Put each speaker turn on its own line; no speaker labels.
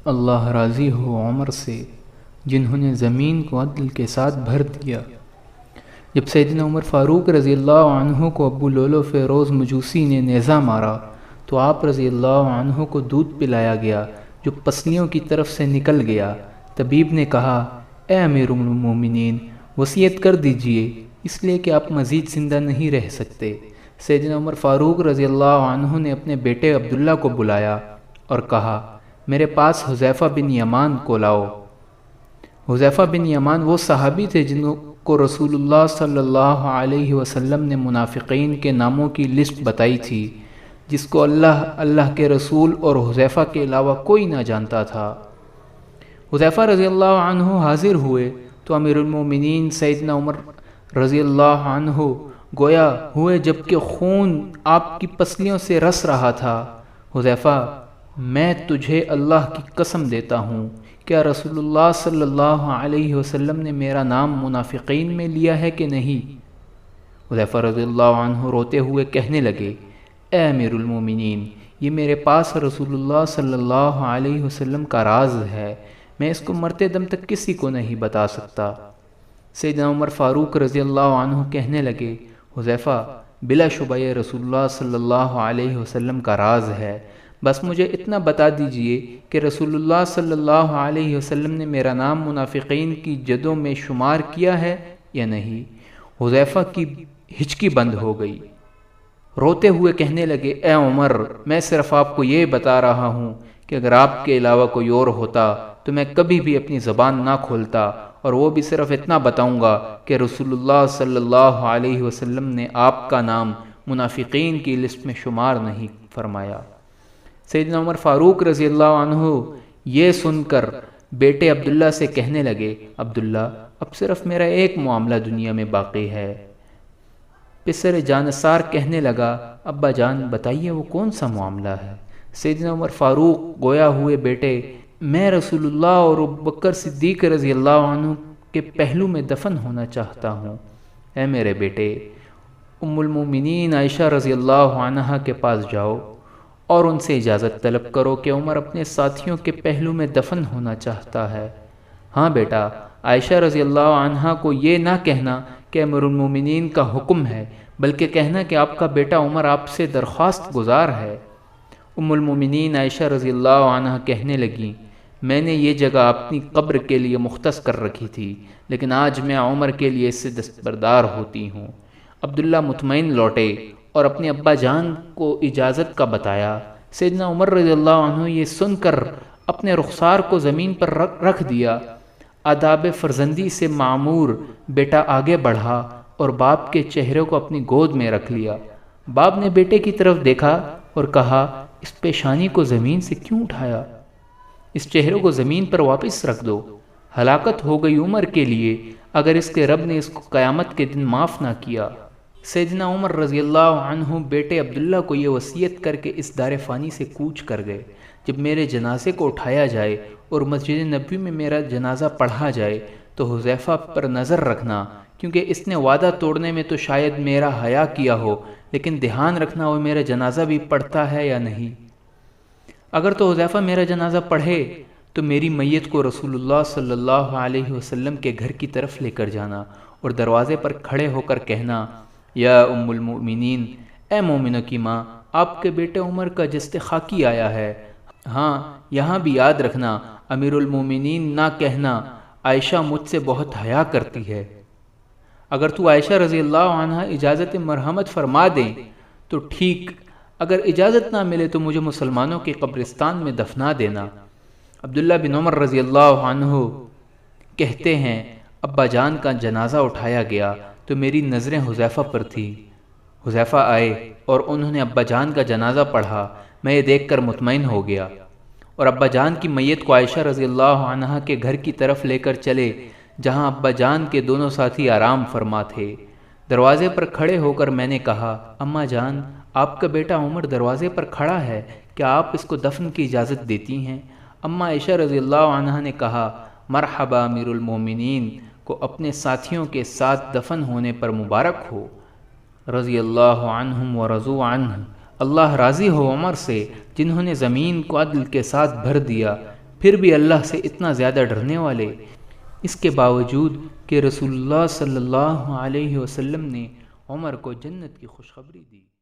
اللہ راضی ہو عمر سے جنہوں نے زمین کو عدل کے ساتھ بھر دیا۔ جب سیدنا عمر فاروق رضی اللہ عنہ کو ابو لولو فیروز مجوسی نے نیزہ مارا تو آپ رضی اللہ عنہ کو دودھ پلایا گیا جو پسلیوں کی طرف سے نکل گیا۔ طبیب نے کہا، اے امیر المومنین، وصیت کر دیجئے، اس لیے کہ آپ مزید زندہ نہیں رہ سکتے۔ سیدنا عمر فاروق رضی اللہ عنہ نے اپنے بیٹے عبداللہ کو بلایا اور کہا، میرے پاس حذیفہ بن یمان کو لاؤ۔ حذیفہ بن یمان وہ صحابی تھے جن کو رسول اللہ صلی اللہ علیہ وسلم نے منافقین کے ناموں کی لسٹ بتائی تھی، جس کو اللہ کے رسول اور حذیفہ کے علاوہ کوئی نہ جانتا تھا۔ حذیفہ رضی اللہ عنہ حاضر ہوئے تو امیر المومنین سیدنا عمر رضی اللہ عنہ گویا ہوئے جبکہ خون آپ کی پسلیوں سے رس رہا تھا۔ حذیفہ، میں تجھے اللہ کی قسم دیتا ہوں، کیا رسول اللہ صلی اللہ علیہ وسلم نے میرا نام منافقین میں لیا ہے کہ نہیں؟ حذیفہ رضی اللہ عنہ روتے ہوئے کہنے لگے، اے امیر المومنین، یہ میرے پاس رسول اللہ صلی اللہ علیہ وسلم کا راز ہے، میں اس کو مرتے دم تک کسی کو نہیں بتا سکتا۔ سیدنا عمر فاروق رضی اللہ عنہ کہنے لگے، حذیفہ، بلا شبہ یہ رسول اللہ صلی اللہ علیہ وسلم کا راز ہے، بس مجھے اتنا بتا دیجئے کہ رسول اللہ صلی اللہ علیہ وسلم نے میرا نام منافقین کی جدوں میں شمار کیا ہے یا نہیں؟ حذیفہ کی ہچکی بند ہو گئی، روتے ہوئے کہنے لگے، اے عمر، میں صرف آپ کو یہ بتا رہا ہوں کہ اگر آپ کے علاوہ کوئی اور ہوتا تو میں کبھی بھی اپنی زبان نہ کھولتا، اور وہ بھی صرف اتنا بتاؤں گا کہ رسول اللہ صلی اللہ علیہ وسلم نے آپ کا نام منافقین کی لسٹ میں شمار نہیں فرمایا۔ سیدنا عمر فاروق رضی اللہ عنہ یہ سن کر بیٹے عبداللہ سے کہنے لگے، عبداللہ، اب صرف میرا ایک معاملہ دنیا میں باقی ہے۔ پسر جانثار کہنے لگا، ابا جان بتائیے وہ کون سا معاملہ ہے؟ سیدنا عمر فاروق گویا ہوئے، بیٹے، میں رسول اللہ اور ابوبکر صدیق رضی اللہ عنہ کے پہلو میں دفن ہونا چاہتا ہوں۔ اے میرے بیٹے، ام المومنین عائشہ رضی اللہ عنہا کے پاس جاؤ اور ان سے اجازت طلب کرو کہ عمر اپنے ساتھیوں کے پہلو میں دفن ہونا چاہتا ہے۔ ہاں بیٹا، عائشہ رضی اللہ عنہا کو یہ نہ کہنا کہ امیر المومنین کا حکم ہے، بلکہ کہنا کہ آپ کا بیٹا عمر آپ سے درخواست گزار ہے۔ ام المومنین عائشہ رضی اللہ عنہا کہنے لگیں، میں نے یہ جگہ اپنی قبر کے لیے مختص کر رکھی تھی، لیکن آج میں عمر کے لیے اس سے دستبردار ہوتی ہوں۔ عبداللہ مطمئن لوٹے اور اپنے ابا جان کو اجازت کا بتایا۔ سیدنا عمر رضی اللہ عنہ یہ سن کر اپنے رخسار کو زمین پر رکھ دیا۔ آداب فرزندی سے معمور بیٹا آگے بڑھا اور باپ کے چہرے کو اپنی گود میں رکھ لیا۔ باپ نے بیٹے کی طرف دیکھا اور کہا، اس پیشانی کو زمین سے کیوں اٹھایا؟ اس چہرے کو زمین پر واپس رکھ دو۔ ہلاکت ہو گئی عمر کے لیے اگر اس کے رب نے اس کو قیامت کے دن معاف نہ کیا۔ سیدنا عمر رضی اللہ عنہ بیٹے عبداللہ کو یہ وصیت کر کے اس دار فانی سے کوچ کر گئے، جب میرے جنازے کو اٹھایا جائے اور مسجد نبوی میں میرا جنازہ پڑھا جائے تو حذیفہ پر نظر رکھنا، کیونکہ اس نے وعدہ توڑنے میں تو شاید میرا حیا کیا ہو، لیکن دھیان رکھنا وہ میرا جنازہ بھی پڑھتا ہے یا نہیں۔ اگر تو حذیفہ میرا جنازہ پڑھے تو میری میت کو رسول اللہ صلی اللہ علیہ وسلم کے گھر کی طرف لے کر جانا اور دروازے پر کھڑے ہو کر کہنا، یا ام المؤمنین، اے مومنوں کی ماں، آپ کے بیٹے عمر کا جسد خاکی آیا ہے۔ ہاں، یہاں بھی یاد رکھنا، امیر المومنین نہ کہنا، عائشہ مجھ سے بہت حیا کرتی ہے۔ اگر تو عائشہ رضی اللہ عنہ اجازت مرحمت فرما دیں تو ٹھیک، اگر اجازت نہ ملے تو مجھے مسلمانوں کے قبرستان میں دفنا دینا۔ عبداللہ بن عمر رضی اللہ عنہ کہتے ہیں، ابا جان کا جنازہ اٹھایا گیا تو میری نظریں حذیفہ پر تھی۔ حذیفہ آئے اور انہوں نے ابا جان کا جنازہ پڑھا، میں یہ دیکھ کر مطمئن ہو گیا اور ابا جان کی میت کو عائشہ رضی اللہ عنہا کے گھر کی طرف لے کر چلے جہاں ابا جان کے دونوں ساتھی آرام فرما تھے۔ دروازے پر کھڑے ہو کر میں نے کہا، اماں جان، آپ کا بیٹا عمر دروازے پر کھڑا ہے، کیا آپ اس کو دفن کی اجازت دیتی ہیں؟ اماں عائشہ رضی اللہ عنہا نے کہا، مرحبا امیر المومنین کو اپنے ساتھیوں کے ساتھ دفن ہونے پر مبارک ہو۔ رضی اللہ عنہم ورضوا عنہ، اللہ راضی ہو عمر سے جنہوں نے زمین کو عدل کے ساتھ بھر دیا۔ پھر بھی اللہ سے اتنا زیادہ ڈرنے والے، اس کے باوجود کہ رسول اللہ صلی اللہ علیہ وسلم نے عمر کو جنت کی خوشخبری دی۔